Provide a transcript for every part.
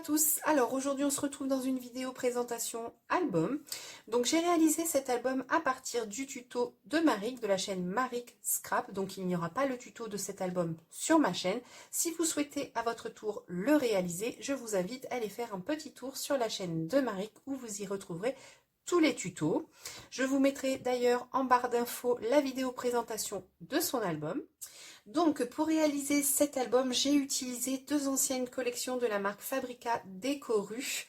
tous, alors aujourd'hui on se retrouve dans une vidéo présentation album. Donc j'ai réalisé cet album à partir du tuto de Marik, de la chaîne Marik Scrap. Donc il n'y aura pas le tuto de cet album sur ma chaîne. Si vous souhaitez à votre tour le réaliser, je vous invite à aller faire un petit tour sur la chaîne de Marik où vous y retrouverez tous les tutos. Je vous mettrai d'ailleurs en barre d'infos la vidéo présentation de son album. Donc pour réaliser cet album, j'ai utilisé deux anciennes collections de la marque Fabrica Décoru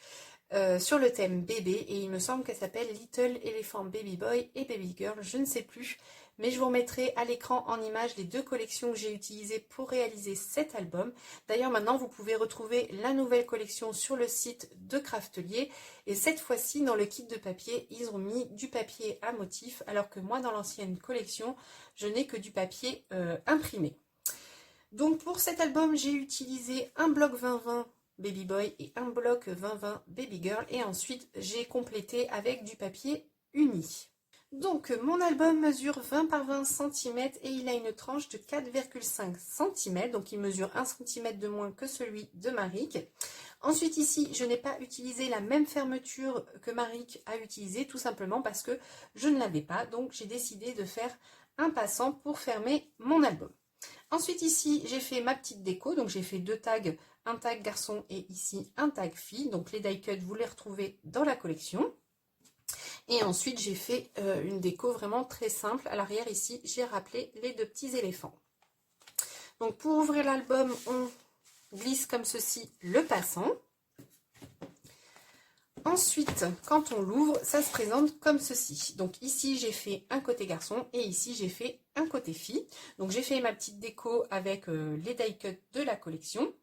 sur le thème bébé, et il me semble qu'elle s'appelle Little Elephant Baby Boy et Baby Girl, je ne sais plus, mais je vous remettrai à l'écran en image les deux collections que j'ai utilisées pour réaliser cet album. D'ailleurs maintenant vous pouvez retrouver la nouvelle collection sur le site de Craftelier, et cette fois-ci dans le kit de papier ils ont mis du papier à motif, alors que moi dans l'ancienne collection je n'ai que du papier imprimé. Donc pour cet album j'ai utilisé un bloc 20-20 Baby Boy et un bloc 20-20 Baby Girl, et ensuite j'ai complété avec du papier uni. Donc mon album mesure 20 par 20 cm et il a une tranche de 4,5 cm, donc il mesure 1 cm de moins que celui de Marik. Ensuite ici je n'ai pas utilisé la même fermeture que Marik a utilisé, tout simplement parce que je ne l'avais pas, donc j'ai décidé de faire un passant pour fermer mon album. Ensuite ici j'ai fait ma petite déco, donc j'ai fait deux tags, un tag garçon et ici un tag fille, donc les die cuts vous les retrouvez dans la collection. Et ensuite j'ai fait une déco vraiment très simple. À l'arrière ici j'ai rappelé les deux petits éléphants. Donc pour ouvrir l'album on glisse comme ceci le passant. Ensuite, quand on l'ouvre, ça se présente comme ceci. Donc ici, j'ai fait un côté garçon et ici, j'ai fait un côté fille. Donc j'ai fait ma petite déco avec les die cuts de la collection.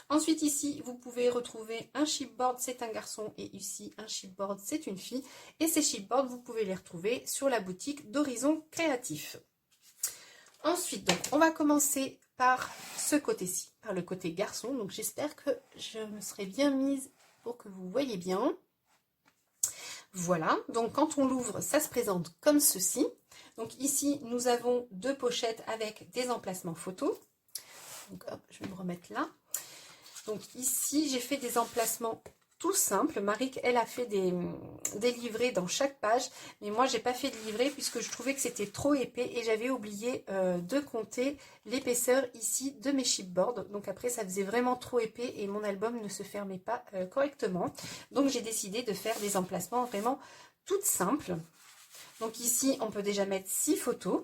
Ensuite ici, vous pouvez retrouver un chipboard, c'est un garçon, et ici, un chipboard, c'est une fille. Et ces chipboards, vous pouvez les retrouver sur la boutique d'Horizon Créatif. Ensuite, donc, on va commencer par ce côté-ci, par le côté garçon. Donc j'espère que je me serai bien mise pour que vous voyez bien. Voilà, donc quand on l'ouvre, ça se présente comme ceci. Donc ici, nous avons deux pochettes avec des emplacements photos. Donc hop, je vais me remettre là. Donc ici, j'ai fait des emplacements tout simples. Marik, elle a fait des livrets dans chaque page. Mais moi, j'ai pas fait de livret puisque je trouvais que c'était trop épais. Et j'avais oublié de compter l'épaisseur ici de mes chipboards. Donc après, ça faisait vraiment trop épais et mon album ne se fermait pas correctement. Donc j'ai décidé de faire des emplacements vraiment toutes simples. Donc ici, on peut déjà mettre 6 photos.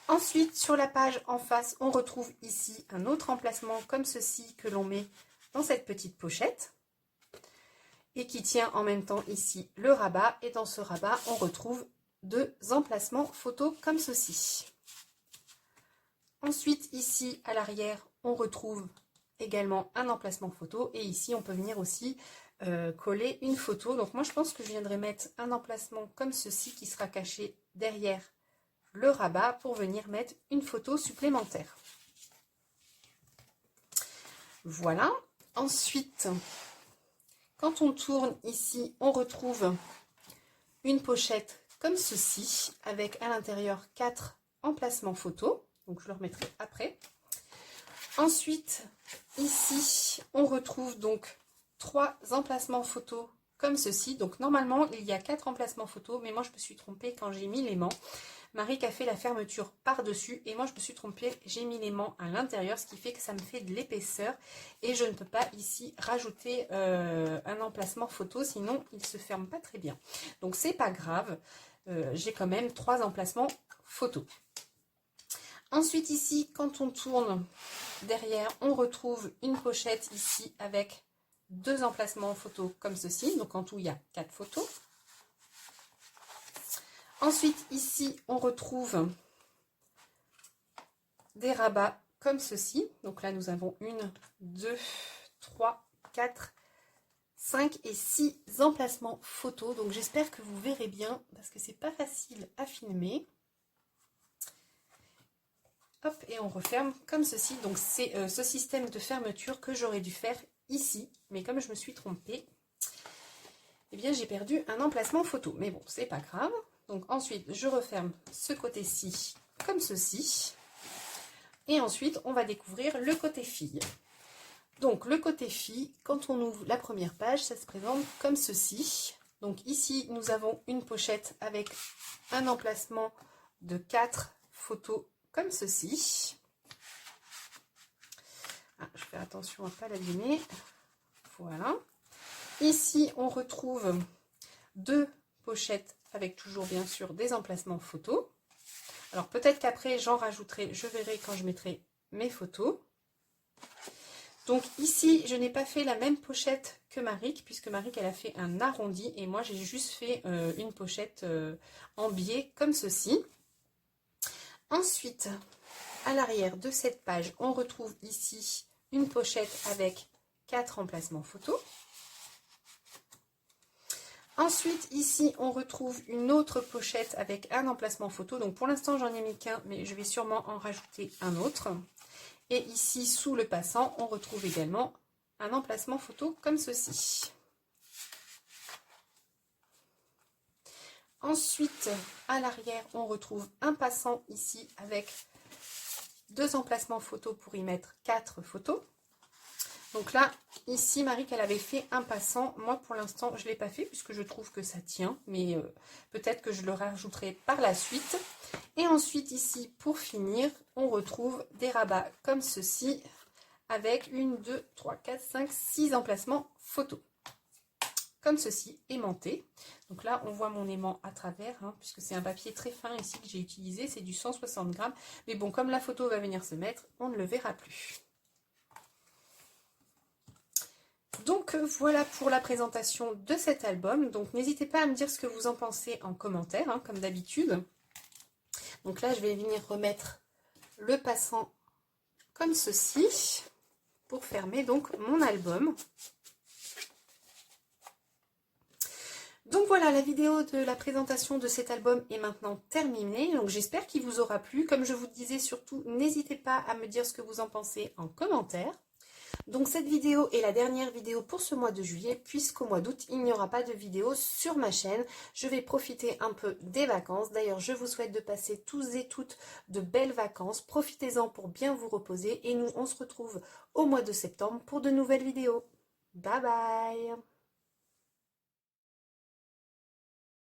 Ensuite, sur la page en face, on retrouve ici un autre emplacement comme ceci que l'on met dans cette petite pochette et qui tient en même temps ici le rabat. Et dans ce rabat, on retrouve deux emplacements photos comme ceci. Ensuite, ici à l'arrière, on retrouve également un emplacement photo, et ici on peut venir aussi coller une photo. Donc moi je pense que je viendrai mettre un emplacement comme ceci qui sera caché derrière le rabat pour venir mettre une photo supplémentaire. Voilà. Ensuite, quand on tourne ici, on retrouve une pochette comme ceci avec à l'intérieur 4 emplacements photos. Donc je le remettrai après. Ensuite, ici, on retrouve donc 3 emplacements photos comme ceci. Donc normalement, il y a 4 emplacements photos, mais moi je me suis trompée quand j'ai mis l'aimant. Marik a fait la fermeture par-dessus et moi je me suis trompée, j'ai mis l'aimant à l'intérieur, ce qui fait que ça me fait de l'épaisseur et je ne peux pas ici rajouter un emplacement photo, sinon il ne se ferme pas très bien. Donc c'est pas grave, j'ai quand même 3 emplacements photo. Ensuite ici, quand on tourne derrière, on retrouve une pochette ici avec 2 emplacements photos comme ceci. Donc en tout, il y a 4 photos. Ensuite, ici, on retrouve des rabats comme ceci. Donc là, nous avons 1, 2, 3, 4, 5 et 6 emplacements photos. Donc j'espère que vous verrez bien parce que c'est pas facile à filmer. Hop, et on referme comme ceci. Donc c'est ce système de fermeture que j'aurais dû faire ici. Mais comme je me suis trompée, eh bien j'ai perdu un emplacement photo. Mais bon, c'est pas grave. Donc ensuite, je referme ce côté-ci comme ceci. Et ensuite, on va découvrir le côté fille. Donc le côté fille, quand on ouvre la première page, ça se présente comme ceci. Donc ici, nous avons une pochette avec un emplacement de 4 photos comme ceci. Ah, je fais attention à ne pas l'abîmer. Voilà. Ici, on retrouve 2 pochettes avec toujours bien sûr des emplacements photos. Alors peut-être qu'après, j'en rajouterai, je verrai quand je mettrai mes photos. Donc ici, je n'ai pas fait la même pochette que Maric, puisque Maric, elle a fait un arrondi, et moi, j'ai juste fait une pochette en biais, comme ceci. Ensuite, à l'arrière de cette page, on retrouve ici une pochette avec 4 emplacements photos. Ensuite, ici, on retrouve une autre pochette avec un emplacement photo. Donc pour l'instant, j'en ai mis qu'un, mais je vais sûrement en rajouter un autre. Et ici, sous le passant, on retrouve également un emplacement photo comme ceci. Ensuite, à l'arrière, on retrouve un passant ici avec 2 emplacements photos pour y mettre 4 photos. Donc là, ici, Marie, qu'elle avait fait un passant. Moi, pour l'instant, je ne l'ai pas fait puisque je trouve que ça tient. Mais peut-être que je le rajouterai par la suite. Et ensuite, ici, pour finir, on retrouve des rabats comme ceci avec 1, 2, 3, 4, 5, 6 emplacements photos. Comme ceci, aimanté. Donc là, on voit mon aimant à travers, hein, puisque c'est un papier très fin ici que j'ai utilisé. C'est du 160 grammes. Mais bon, comme la photo va venir se mettre, on ne le verra plus. Donc voilà pour la présentation de cet album. Donc n'hésitez pas à me dire ce que vous en pensez en commentaire, hein, comme d'habitude. Donc là, je vais venir remettre le passant comme ceci pour fermer donc mon album. Donc voilà, la vidéo de la présentation de cet album est maintenant terminée. Donc j'espère qu'il vous aura plu. Comme je vous disais, surtout, n'hésitez pas à me dire ce que vous en pensez en commentaire. Donc cette vidéo est la dernière vidéo pour ce mois de juillet, puisqu'au mois d'août, il n'y aura pas de vidéo sur ma chaîne. Je vais profiter un peu des vacances. D'ailleurs, je vous souhaite de passer tous et toutes de belles vacances. Profitez-en pour bien vous reposer. Et nous, on se retrouve au mois de septembre pour de nouvelles vidéos. Bye bye!